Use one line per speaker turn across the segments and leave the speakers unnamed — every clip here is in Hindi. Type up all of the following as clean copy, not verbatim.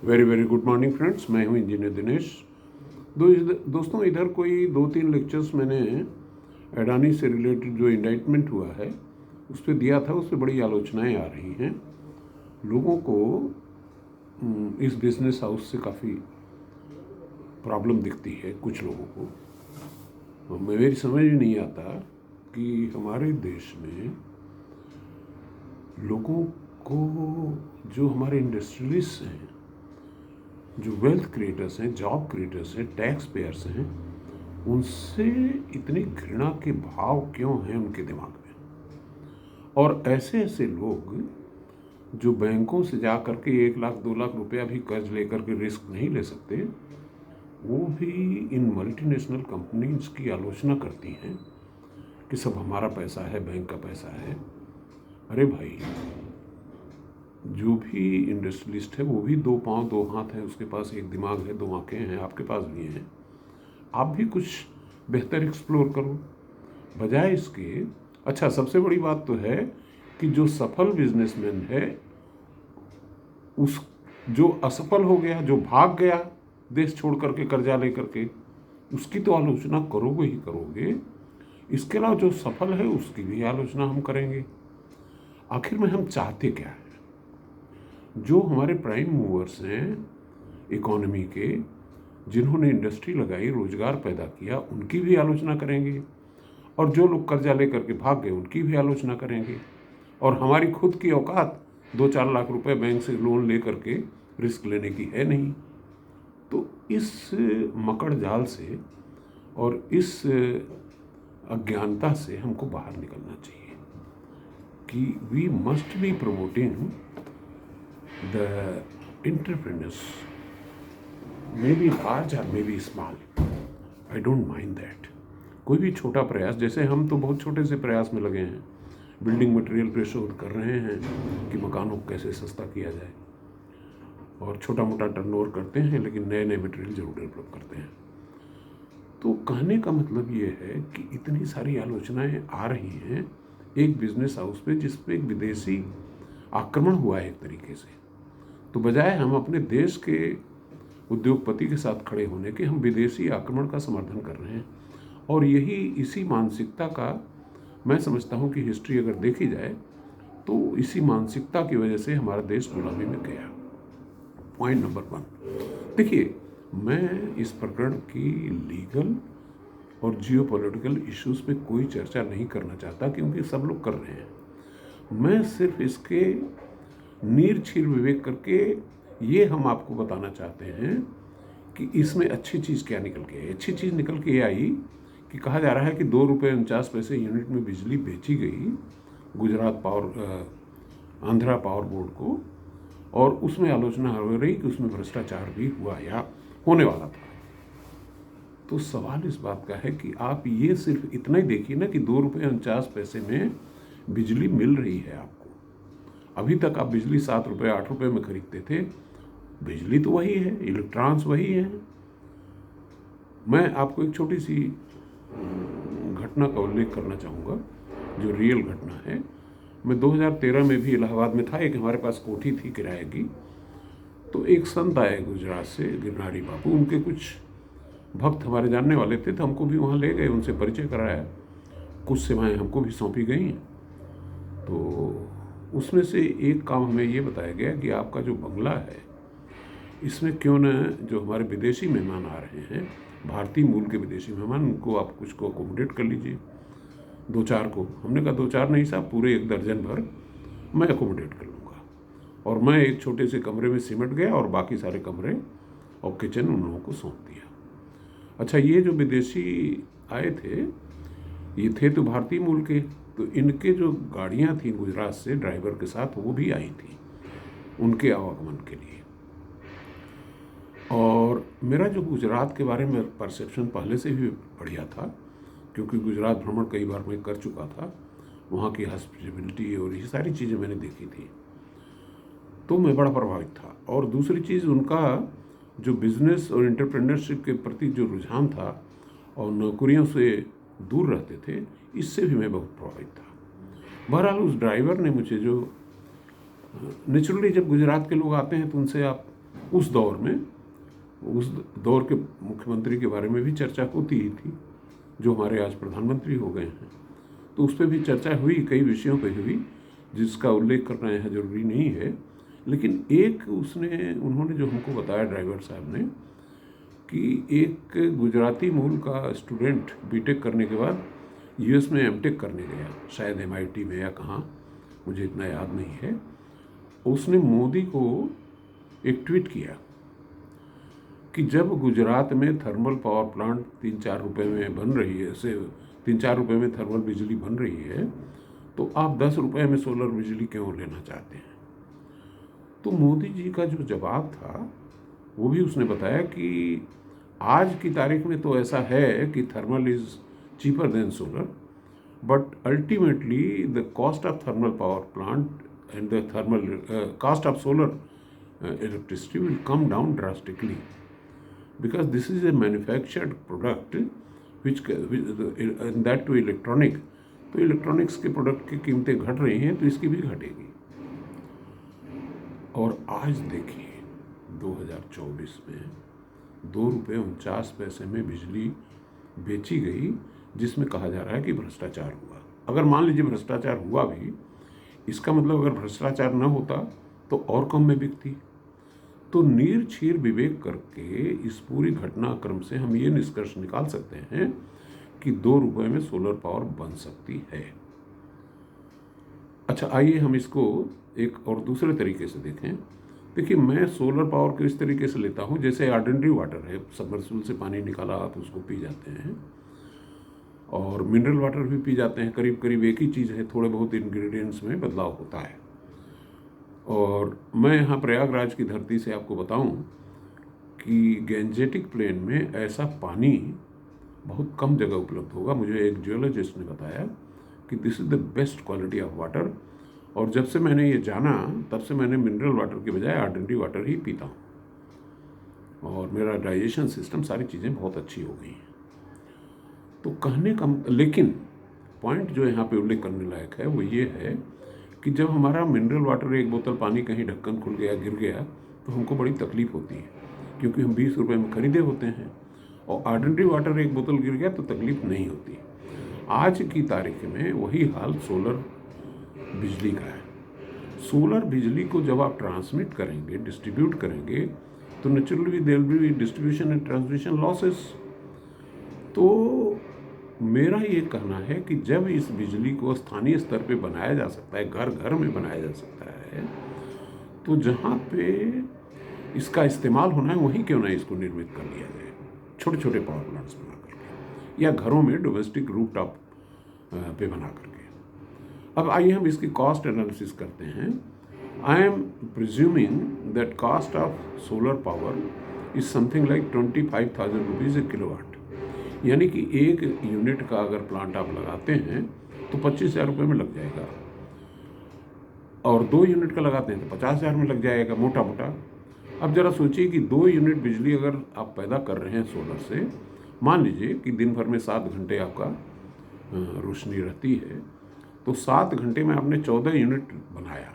Very very good morning friends, मैं हूं इंजीनियर दिनेश। दोस्तों, इधर कोई 2-3 लेक्चर्स मैंने अडानी से रिलेटेड जो इंडाइटमेंट हुआ है उस पर दिया था। उस पर बड़ी आलोचनाएं आ रही हैं। लोगों को इस बिजनेस हाउस से काफ़ी प्रॉब्लम दिखती है कुछ लोगों को। और मेरी समझ में नहीं आता कि हमारे देश में लोगों को, जो हमारे इंडस्ट्रियलिस्ट हैं, जो वेल्थ क्रिएटर्स हैं, जॉब क्रिएटर्स हैं, टैक्स पेयर्स हैं, उनसे इतनी घृणा के भाव क्यों हैं उनके दिमाग में। और ऐसे ऐसे लोग जो बैंकों से जा कर के 1 लाख 2 लाख रुपया भी कर्ज लेकर के रिस्क नहीं ले सकते, वो भी इन मल्टीनेशनल कंपनीज की आलोचना करती हैं कि सब हमारा पैसा है, बैंक का पैसा है। अरे भाई, जो भी इंडस्ट्रियलिस्ट है वो भी 2 पाँव 2 हाथ है, उसके पास एक दिमाग है, 2 आंखें हैं, आपके पास भी हैं। आप भी कुछ बेहतर एक्सप्लोर करो बजाय इसके। अच्छा, सबसे बड़ी बात तो है कि जो सफल बिजनेसमैन है, उस जो असफल हो गया, जो भाग गया देश छोड़ करके कर्जा लेकर के, उसकी तो आलोचना करोगे ही करोगे। इसके अलावा जो सफल है उसकी भी आलोचना हम करेंगे। आखिर में हम चाहते क्या है? जो हमारे प्राइम मूवर्स हैं इकोनॉमी के, जिन्होंने इंडस्ट्री लगाई, रोजगार पैदा किया, उनकी भी आलोचना करेंगे। और जो लोग कर्जा लेकर के भाग गए उनकी भी आलोचना करेंगे। और हमारी खुद की औकात 2-4 लाख रुपए बैंक से लोन ले करके रिस्क लेने की है नहीं। तो इस मकड़ जाल से और इस अज्ञानता से हमको बाहर निकलना चाहिए कि we must be promoting the entrepreneurs, maybe large or maybe small, I don't mind that। कोई भी छोटा प्रयास, जैसे हम तो बहुत छोटे से प्रयास में लगे हैं, बिल्डिंग मटेरियल पे शोध कर रहे हैं कि मकानों को कैसे सस्ता किया जाए, और छोटा मोटा टर्नओवर करते हैं, लेकिन नए नए मटेरियल जरूर डेवलप करते हैं। तो कहने का मतलब ये है कि इतनी सारी आलोचनाएं आ रही हैं एक बिजनेस हाउस पे जिसपे एक विदेशी आक्रमण हुआ है एक तरीके से। तो बजाय हम अपने देश के उद्योगपति के साथ खड़े होने के, हम विदेशी आक्रमण का समर्थन कर रहे हैं। और यही इसी मानसिकता का, मैं समझता हूँ कि हिस्ट्री अगर देखी जाए तो इसी मानसिकता की वजह से हमारा देश गुलामी में गया। पॉइंट नंबर 1, देखिए, मैं इस प्रकरण की लीगल और जियोपॉलिटिकल इश्यूज पे कोई चर्चा नहीं करना चाहता, क्योंकि सब लोग कर रहे हैं। मैं सिर्फ इसके नीर छीर विवेक करके ये हम आपको बताना चाहते हैं कि इसमें अच्छी चीज़ क्या निकल के आई। अच्छी चीज़ निकल के आई कि कहा जा रहा है कि 2.49 यूनिट में बिजली बेची गई Gujarat power, Andhra power board को, और उसमें आलोचना हो रही कि उसमें भ्रष्टाचार भी हुआ या होने वाला था। तो सवाल इस बात का है कि आप ये सिर्फ इतना ही देखिए ना कि 2.49 में बिजली मिल रही है आपको। अभी तक आप बिजली 7 रुपये 8 रुपये में खरीदते थे। बिजली तो वही है, इलेक्ट्रॉन्स वही हैं। मैं आपको एक छोटी सी घटना का उल्लेख करना चाहूँगा जो रियल घटना है। मैं 2013 में भी इलाहाबाद में था। एक हमारे पास कोठी थी किराए की। तो एक संत आए गुजरात से, गिरनारी बाबू। उनके कुछ भक्त हमारे जानने वाले थे, तो हमको भी वहाँ ले गए, उनसे परिचय कराया। कुछ सेवाएं हमको भी सौंपी गई। तो उसमें से एक काम हमें ये बताया गया कि आपका जो बंगला है, इसमें क्यों न जो हमारे विदेशी मेहमान आ रहे हैं, भारतीय मूल के विदेशी मेहमान, उनको आप कुछ को अकोमोडेट कर लीजिए, 2-4 को। हमने कहा 2-4 नहीं साहब, पूरे 1 दर्जन भर मैं अकोमोडेट कर लूँगा। और मैं एक छोटे से कमरे में सिमट गया और बाकी सारे कमरे और किचन उन लोगों को सौंप दिया। अच्छा, ये जो विदेशी आए थे, ये थे तो भारतीय मूल के, तो इनके जो गाड़ियाँ थी गुजरात से ड्राइवर के साथ, वो भी आई थी उनके आवागमन के लिए। और मेरा जो गुजरात के बारे में परसेप्शन पहले से भी बढ़िया था, क्योंकि गुजरात भ्रमण कई बार मैं कर चुका था, वहाँ की हॉस्पिटलिटी और ये सारी चीज़ें मैंने देखी थी, तो मैं बड़ा प्रभावित था। और दूसरी चीज़, उनका जो बिज़नेस और एंटरप्रेन्योरशिप के प्रति जो रुझान था और नौकरियों से दूर रहते थे, इससे भी मैं बहुत प्रभावित था। बहरहाल उस ड्राइवर ने मुझे जो, नेचुरली जब गुजरात के लोग आते हैं तो उनसे आप उस दौर में, उस दौर के मुख्यमंत्री के बारे में भी चर्चा होती ही थी, जो हमारे आज प्रधानमंत्री हो गए हैं। तो उस पर भी चर्चा हुई, कई विषयों पे हुई, जिसका उल्लेख करना यहाँ जरूरी नहीं है। लेकिन एक उन्होंने जो हमको बताया ड्राइवर साहब ने, कि एक गुजराती मूल का स्टूडेंट बीटेक करने के बाद यूएस में एमटेक करने गया, शायद एमआईटी में या कहाँ, मुझे इतना याद नहीं है। उसने मोदी को एक ट्वीट किया कि जब गुजरात में थर्मल पावर प्लांट 3-4 रुपए में बन रही है, से 3-4 रुपए में थर्मल बिजली बन रही है, तो आप 10 रुपए में सोलर बिजली क्यों लेना चाहते हैं। तो मोदी जी का जो जवाब था वो भी उसने बताया कि आज की तारीख में तो ऐसा है कि thermal is cheaper than solar, but ultimately the cost of thermal power plant and the thermal cost of solar electricity will come down drastically, because this is a manufactured product which and that to electronic, तो इलेक्ट्रॉनिक्स के प्रोडक्ट की कीमतें घट रही हैं तो इसकी भी घटेगी। और आज देखिए 2024 में 2 रुपये 49 पैसे में बिजली बेची गई, जिसमें कहा जा रहा है कि भ्रष्टाचार हुआ। अगर मान लीजिए भ्रष्टाचार हुआ भी, इसका मतलब अगर भ्रष्टाचार न होता तो और कम में बिकती। तो नीर छीर विवेक करके इस पूरी घटनाक्रम से हम ये निष्कर्ष निकाल सकते हैं कि 2 रुपये में सोलर पावर बन सकती है। अच्छा, आइए हम इसको एक और दूसरे तरीके से देखें। देखिए, मैं सोलर पावर को इस तरीके से लेता हूँ, जैसे ऑर्डिनरी वाटर है, सबमर्सिबल से पानी निकाला आप उसको पी जाते हैं, और मिनरल वाटर भी पी जाते हैं, करीब करीब एक ही चीज़ है, थोड़े बहुत इंग्रेडिएंट्स में बदलाव होता है। और मैं यहाँ प्रयागराज की धरती से आपको बताऊँ कि गैंजेटिक प्लेन में ऐसा पानी बहुत कम जगह उपलब्ध होगा। मुझे एक जियोलॉजिस्ट ने बताया कि this is the best quality of water, और जब से मैंने ये जाना तब से मैंने मिनरल वाटर के बजाय ऑर्डिनरी वाटर ही पीता हूँ, और मेरा डाइजेशन सिस्टम, सारी चीज़ें बहुत अच्छी हो गई हैं। तो कहने का, लेकिन पॉइंट जो यहाँ पे उल्लेख करने लायक है वो ये है कि जब हमारा मिनरल वाटर, एक बोतल पानी कहीं ढक्कन खुल गया, गिर गया, तो हमको बड़ी तकलीफ होती है, क्योंकि हम 20 रुपये में खरीदे होते हैं, और ऑर्डिनरी वाटर एक बोतल गिर गया तो तकलीफ नहीं होती। आज की तारीख में वही हाल सोलर बिजली का है। सोलर बिजली को जब आप ट्रांसमिट करेंगे, डिस्ट्रीब्यूट करेंगे, तो naturally there will be distribution and transmission losses. तो मेरा ये कहना है कि जब इस बिजली को स्थानीय स्तर पे बनाया जा सकता है, घर घर में बनाया जा सकता है, तो जहाँ पे इसका इस्तेमाल होना है वहीं क्यों ना इसको निर्मित कर लिया जाए, छोटे छोटे पावर प्लांट्स बना करके, या घरों में डोमेस्टिक रूफटॉप पे बना करके। अब आइए हम इसकी कॉस्ट एनालिसिस करते हैं। I am presuming that cost of solar power is something like 25,000 rupees A kilowatt, यानी कि एक यूनिट का अगर प्लांट आप लगाते हैं तो 25,000 रुपये में लग जाएगा, और 2 यूनिट का लगाते हैं तो 50,000 में लग जाएगा, मोटा मोटा। अब ज़रा सोचिए कि 2 यूनिट बिजली अगर आप पैदा कर रहे हैं सोलर से, मान लीजिए कि दिन भर में 7 घंटे आपका रोशनी रहती है, तो 7 घंटे में आपने 14 यूनिट बनाया।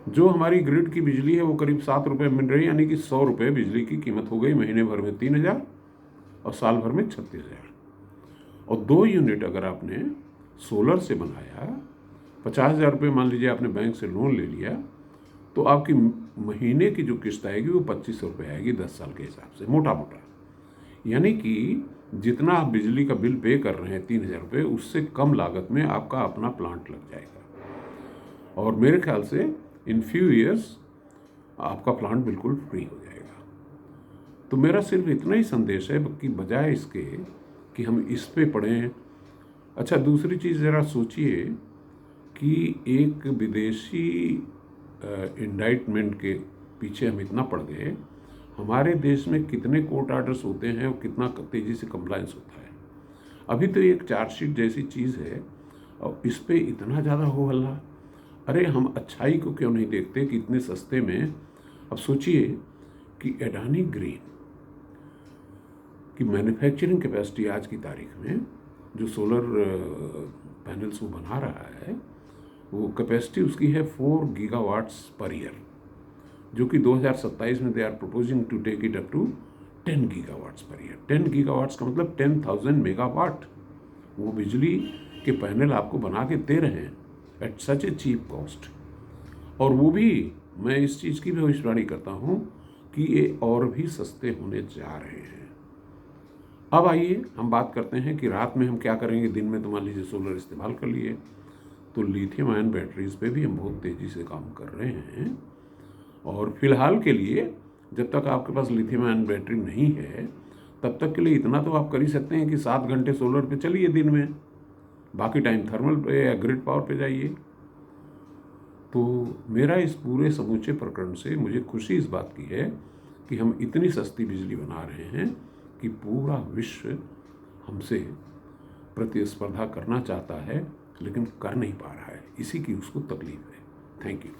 जो हमारी ग्रिड की बिजली है वो करीब 7 रुपये मिल रही है, यानी कि 100 रुपये बिजली की कीमत हो गई, महीने भर में 3,000 और साल भर में 36,000। और 2 यूनिट अगर आपने सोलर से बनाया, 50,000 रुपये मान लीजिए आपने बैंक से लोन ले लिया, तो आपकी महीने की जो किस्त आएगी वो 2,500 रुपये आएगी 10 साल के हिसाब से, मोटा मोटा। यानी कि जितना आप बिजली का बिल पे कर रहे हैं 3,000 रुपये, उससे कम लागत में आपका अपना प्लांट लग जाएगा, और मेरे ख्याल से इन फ्यू ईयर्स आपका प्लांट बिल्कुल फ्री हो जाएगा। तो मेरा सिर्फ इतना ही संदेश है कि बजाय इसके कि हम इस पे पढ़ें। अच्छा, दूसरी चीज़ ज़रा सोचिए कि एक विदेशी इंडाइटमेंट के पीछे हम इतना पड़ गए, हमारे देश में कितने कोर्ट आर्डर्स होते हैं और कितना तेज़ी से कंप्लायंस होता है। अभी तो एक चार्जशीट जैसी चीज़ है और इस पे इतना ज़्यादा हो हल्ला। अरे हम अच्छाई को क्यों नहीं देखते कि इतने सस्ते में। अब सोचिए कि अडानी ग्रीन की मैन्युफैक्चरिंग कैपेसिटी आज की तारीख में, जो सोलर पैनल्स वो बना रहा है, वो कैपेसिटी उसकी है 4 गीगावाट्स पर ईयर। जो कि 2027 में they are proposing to take it up to 10 gigawatts per year. 10 gigawatts का मतलब 10,000 मेगावाट वो बिजली के पैनल आपको बना के दे रहे हैं at such a cheap cost. और वो भी मैं इस चीज़ की भविष्यवाणी करता हूँ कि ये और भी सस्ते होने जा रहे हैं। अब आइए हम बात करते हैं कि रात में हम क्या करेंगे। दिन में तो मान लीजिए सोलर इस्तेमाल कर लिए, तो लिथियम आयन बैटरीज पे भी हम बहुत तेज़ी से काम कर रहे हैं। और फिलहाल के लिए जब तक आपके पास लिथियम आयन बैटरी नहीं है तब तक के लिए इतना तो आप कर ही सकते हैं कि 7 घंटे सोलर पे चलिए दिन में, बाकी टाइम थर्मल पे या ग्रिड पावर पे जाइए। तो मेरा इस पूरे समूचे प्रकरण से मुझे खुशी इस बात की है कि हम इतनी सस्ती बिजली बना रहे हैं कि पूरा विश्व हमसे प्रतिस्पर्धा करना चाहता है लेकिन कर नहीं पा रहा है। इसी की उसको तकलीफ है। Thank you.